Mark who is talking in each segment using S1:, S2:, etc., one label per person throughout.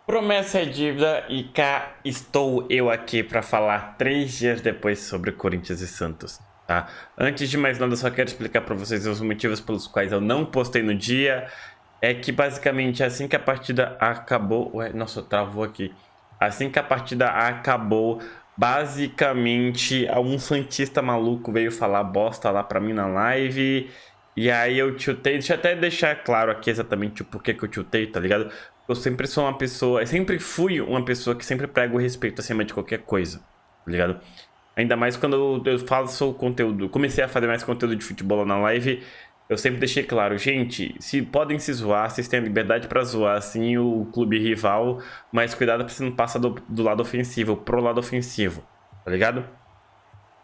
S1: Promessa é dívida e cá estou eu aqui para falar 3 dias depois sobre Corinthians e Santos, tá? Antes de mais nada, só quero explicar para vocês os motivos pelos quais eu não postei no dia. É que basicamente assim que a partida acabou... Ué, nossa, travou aqui. Assim que a partida acabou, basicamente um santista maluco veio falar bosta lá pra mim na live. E aí eu tiltei, deixa eu até deixar claro aqui exatamente o porquê que eu tiltei, tá ligado? Eu sempre sou uma pessoa, eu sempre fui uma pessoa que sempre prega o respeito acima de qualquer coisa, tá ligado? Ainda mais quando eu faço conteúdo, comecei a fazer mais conteúdo de futebol lá na live, eu sempre deixei claro, gente, se podem se zoar, vocês têm a liberdade pra zoar, assim, o clube rival, mas cuidado pra você não passar do lado ofensivo, pro lado ofensivo, tá ligado?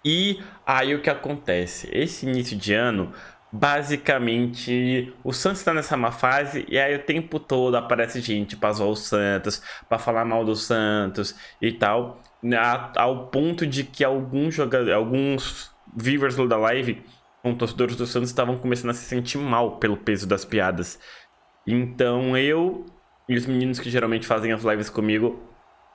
S1: E aí o que acontece? Esse início de ano, basicamente, o Santos está nessa má fase e aí o tempo todo aparece gente pra zoar o Santos, pra falar mal do Santos e tal, ao ponto de que alguns jogadores, alguns viewers da live, com torcedores do Santos, estavam começando a se sentir mal pelo peso das piadas. Então eu e os meninos que geralmente fazem as lives comigo,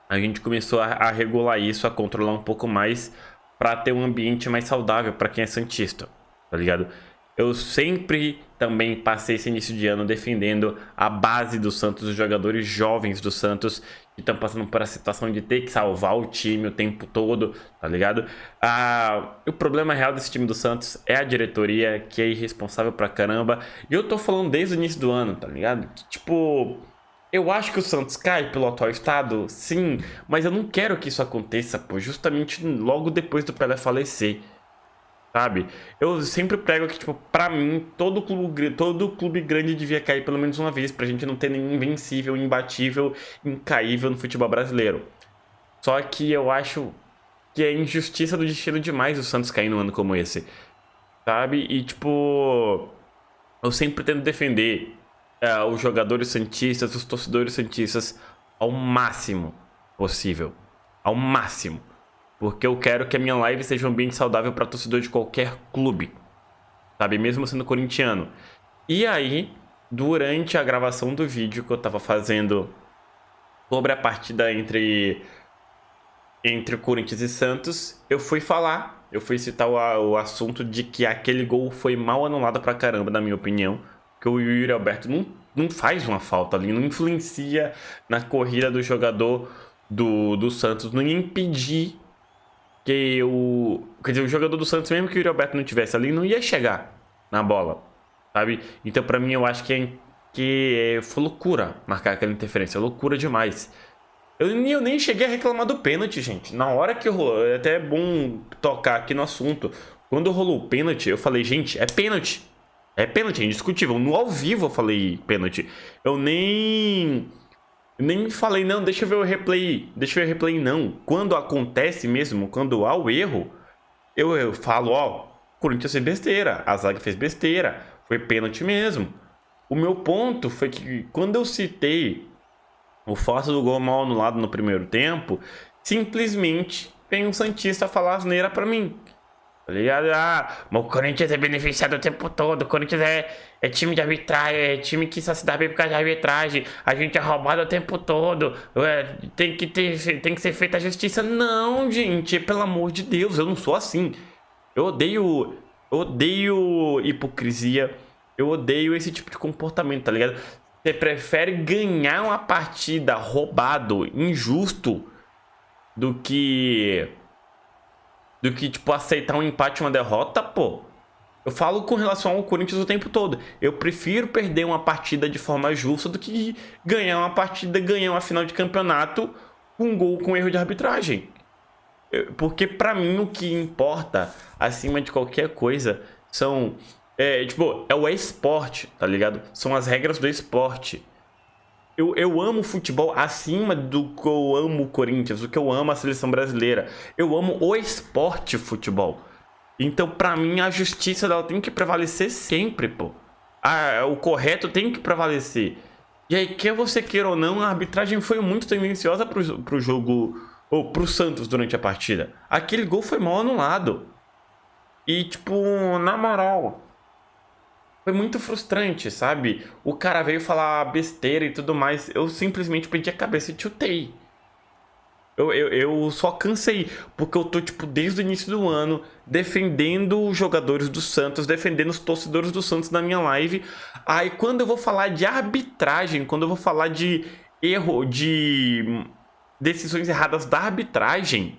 S1: a gente começou a regular isso, a controlar um pouco mais para ter um ambiente mais saudável para quem é santista, tá ligado? Eu sempre também passei esse início de ano defendendo a base do Santos, os jogadores jovens do Santos que estão passando por a situação de ter que salvar o time o tempo todo, tá ligado? O problema real desse time do Santos é a diretoria, que é irresponsável pra caramba. E eu tô falando desde o início do ano, tá ligado? Que, tipo, eu acho que o Santos cai pelo atual estado, sim, mas eu não quero que isso aconteça, pô, justamente logo depois do Pelé falecer, sabe? Eu sempre prego que, tipo, pra mim, todo clube grande devia cair pelo menos uma vez, pra gente não ter nenhum invencível, imbatível, incaível no futebol brasileiro. Só que eu acho que é injustiça do destino demais o Santos cair num ano como esse, sabe? E, tipo, eu sempre tento defender os jogadores santistas, os torcedores santistas ao máximo possível. Ao máximo. Porque eu quero que a minha live seja um ambiente saudável para torcedor de qualquer clube. Sabe? Mesmo sendo corintiano. E aí, durante a gravação do vídeo que eu tava fazendo sobre a partida entre Corinthians e Santos, eu fui falar, eu fui citar o assunto de que aquele gol foi mal anulado pra caramba, na minha opinião. Que o Yuri Alberto não faz uma falta ali, não influencia na corrida do jogador do Santos, não ia impedir que o. Quer dizer, o jogador do Santos, mesmo que o Yuri Alberto não tivesse ali, não ia chegar na bola, sabe? Então, pra mim, eu acho que foi loucura marcar aquela interferência, loucura demais. Eu nem cheguei a reclamar do pênalti, gente. Na hora que rolou, é até bom tocar aqui no assunto. Quando rolou o pênalti, eu falei, gente, é pênalti. É pênalti, é indiscutível. No ao vivo eu falei pênalti. Eu nem falei, não, deixa eu ver o replay. Deixa eu ver o replay, não. Quando acontece mesmo, quando há o erro, eu falo, ó, o Corinthians fez besteira, a zaga fez besteira, foi pênalti mesmo. O meu ponto foi que quando eu citei o fato do gol mal anulado no primeiro tempo, simplesmente vem um Santista falar asneira pra mim. Tá ligado? Mas o Corinthians é beneficiado o tempo todo. O Corinthians é time de arbitragem, é time que só se dá bem por causa de arbitragem. A gente é roubado o tempo todo. Tem que ser feita a justiça. Não, gente, pelo amor de Deus, eu não sou assim. Eu odeio hipocrisia. Eu odeio esse tipo de comportamento, tá ligado? Você prefere ganhar uma partida roubado, injusto, do que tipo, aceitar um empate, uma derrota, pô. Eu falo com relação ao Corinthians o tempo todo. Eu prefiro perder uma partida de forma justa do que ganhar uma partida, ganhar uma final de campeonato com um gol com erro de arbitragem. Porque pra mim o que importa, acima de qualquer coisa, são... tipo, é o esporte, tá ligado? São as regras do esporte. Eu amo futebol acima do que eu amo o Corinthians, do que eu amo a seleção brasileira. Eu amo o esporte futebol. Então, pra mim, a justiça dela tem que prevalecer sempre, pô. O correto tem que prevalecer. E aí, quer você queira ou não, a arbitragem foi muito tendenciosa pro jogo, ou pro Santos durante a partida. Aquele gol foi mal anulado. E, tipo, na moral, Foi muito frustrante, sabe? O cara veio falar besteira e tudo mais. Eu simplesmente perdi a cabeça e tiltei. Eu só cansei, porque eu tô, tipo, desde o início do ano defendendo os jogadores do Santos, defendendo os torcedores do Santos na minha live. Aí quando eu vou falar de arbitragem, quando eu vou falar de erro, de decisões erradas da arbitragem,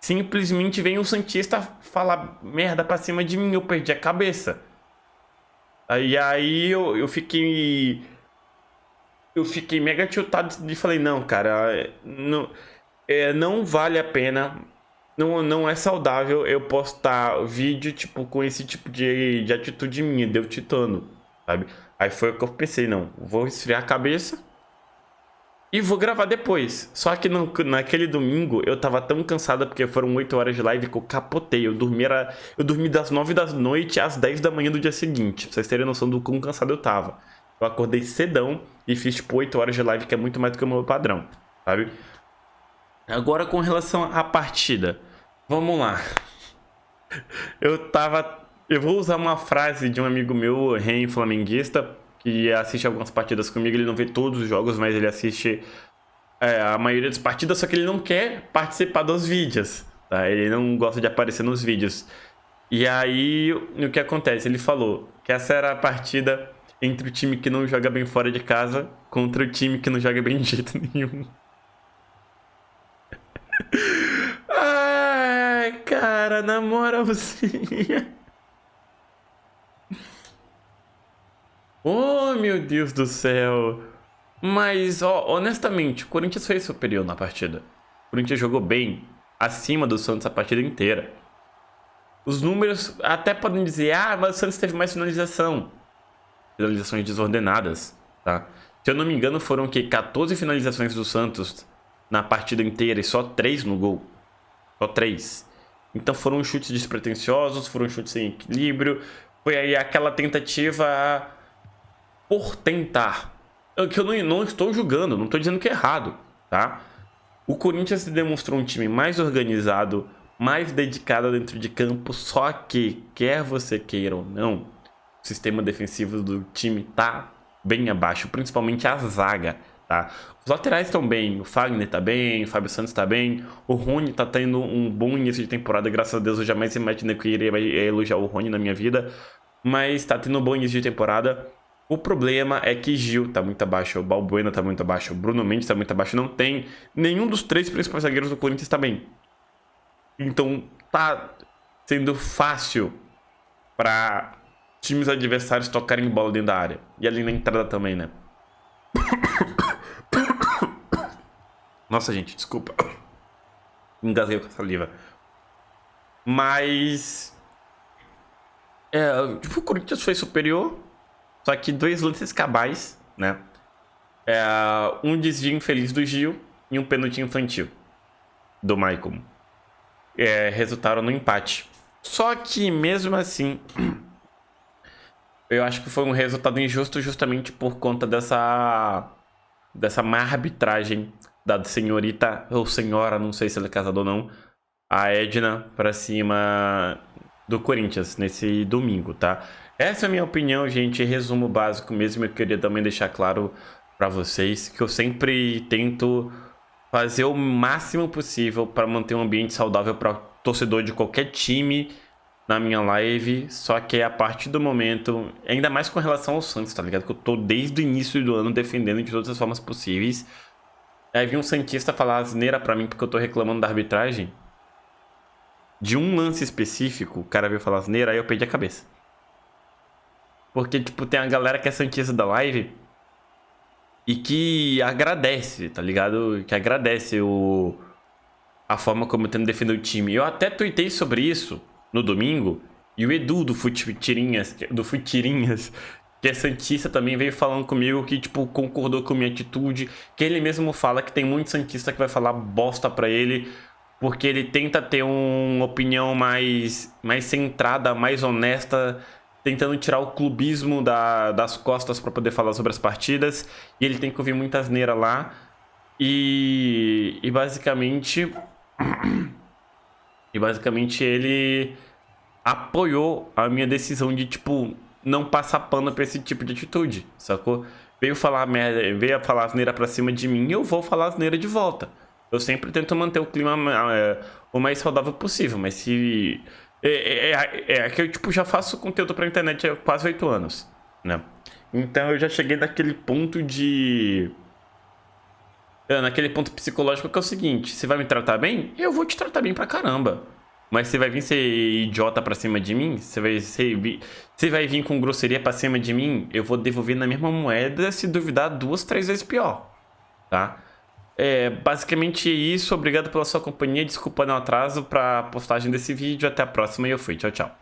S1: simplesmente vem um santista falar merda pra cima de mim, eu perdi a cabeça. Aí eu fiquei. Eu fiquei mega tiltado e falei, não, cara, não vale a pena. Não é saudável eu postar vídeo, tipo, com esse tipo de atitude minha, de eu titando, sabe? Aí foi o que eu pensei, não, vou esfriar a cabeça e vou gravar depois. Só que naquele domingo eu tava tão cansado porque foram 8 horas de live que eu capotei. Eu dormi das 9 da noite às 10 da manhã do dia seguinte. Pra vocês terem noção do quão cansado eu tava. Eu acordei cedão e fiz tipo 8 horas de live, que é muito mais do que o meu padrão, sabe? Agora com relação à partida. Vamos lá. Eu vou usar uma frase de um amigo meu, Ren flamenguista, que assiste algumas partidas comigo. Ele não vê todos os jogos, mas ele assiste a maioria das partidas, só que ele não quer participar dos vídeos, tá? Ele não gosta de aparecer nos vídeos. E aí, o que acontece? Ele falou que essa era a partida entre o time que não joga bem fora de casa contra o time que não joga bem de jeito nenhum. Ai, cara, na moralzinha. Oh, meu Deus do céu. Mas, ó, honestamente, o Corinthians foi superior na partida. O Corinthians jogou bem, acima do Santos a partida inteira. Os números até podem dizer, mas o Santos teve mais finalizações desordenadas, tá? Se eu não me engano, foram o quê? 14 finalizações do Santos na partida inteira e só 3 no gol. Só 3. Então foram chutes despretensiosos, foram chutes sem equilíbrio. Foi aí aquela tentativa por tentar. Que eu não estou julgando, não estou dizendo que é errado, tá? O Corinthians se demonstrou um time mais organizado, mais dedicado dentro de campo, só que, quer você queira ou não, o sistema defensivo do time tá bem abaixo, principalmente a zaga, tá? Os laterais estão bem, o Fagner tá bem, o Fábio Santos tá bem, o Rony tá tendo um bom início de temporada, graças a Deus eu jamais imaginei que eu iria elogiar o Rony na minha vida, mas tá tendo um bom início de temporada. O problema é que Gil tá muito abaixo, o Balbuena tá muito abaixo, o Bruno Mendes tá muito abaixo, não tem nenhum dos 3 principais zagueiros do Corinthians tá bem. Então tá sendo fácil para times adversários tocarem bola dentro da área. E ali na entrada também, né? Nossa, gente, desculpa. Engasguei com a saliva. Mas... tipo, o Corinthians foi superior. Só que 2 lances cabais, né? Um desvio infeliz do Gil e um pênalti infantil do Maicon. Resultaram no empate. Só que, mesmo assim... eu acho que foi um resultado injusto justamente por conta dessa má arbitragem da senhorita, ou senhora, não sei se ela é casada ou não, a Edna, pra cima do Corinthians nesse domingo, tá? Essa é a minha opinião, gente, resumo básico mesmo. Eu queria também deixar claro pra vocês que eu sempre tento fazer o máximo possível para manter um ambiente saudável para torcedor de qualquer time na minha live, só que a partir do momento, ainda mais com relação ao Santos, tá ligado? Que eu tô desde o início do ano defendendo de todas as formas possíveis. Aí vi um santista falar asneira pra mim porque eu tô reclamando da arbitragem. De um lance específico, o cara veio falar asneira, aí eu perdi a cabeça. Porque, tipo, tem a galera que é santista da live e que agradece, tá ligado? Que agradece a forma como eu tento defender o time. Eu até tuitei sobre isso no domingo, e o Edu do Futirinhas, que é santista, também veio falando comigo que, tipo, concordou com a minha atitude, que ele mesmo fala que tem muito santista que vai falar bosta pra ele, porque ele tenta ter uma opinião mais centrada, mais honesta, tentando tirar o clubismo das costas pra poder falar sobre as partidas, e ele tem que ouvir muita asneira lá, e basicamente... E basicamente ele apoiou a minha decisão de, tipo, não passar pano pra esse tipo de atitude, sacou? Veio falar merda, veio falar asneira pra cima de mim, eu vou falar asneira de volta. Eu sempre tento manter o clima o mais saudável possível, mas se... É que eu, tipo, já faço conteúdo pra internet há quase 8 anos, né? Então eu já cheguei naquele ponto de... naquele ponto psicológico que é o seguinte: você vai me tratar bem? Eu vou te tratar bem pra caramba. Mas você vai vir ser idiota pra cima de mim? Você vai vir com grosseria pra cima de mim? Eu vou devolver na mesma moeda, se duvidar, 2, 3 vezes pior, tá? É basicamente isso. Obrigado pela sua companhia. Desculpa no atraso pra postagem desse vídeo. Até a próxima e eu fui. Tchau, tchau.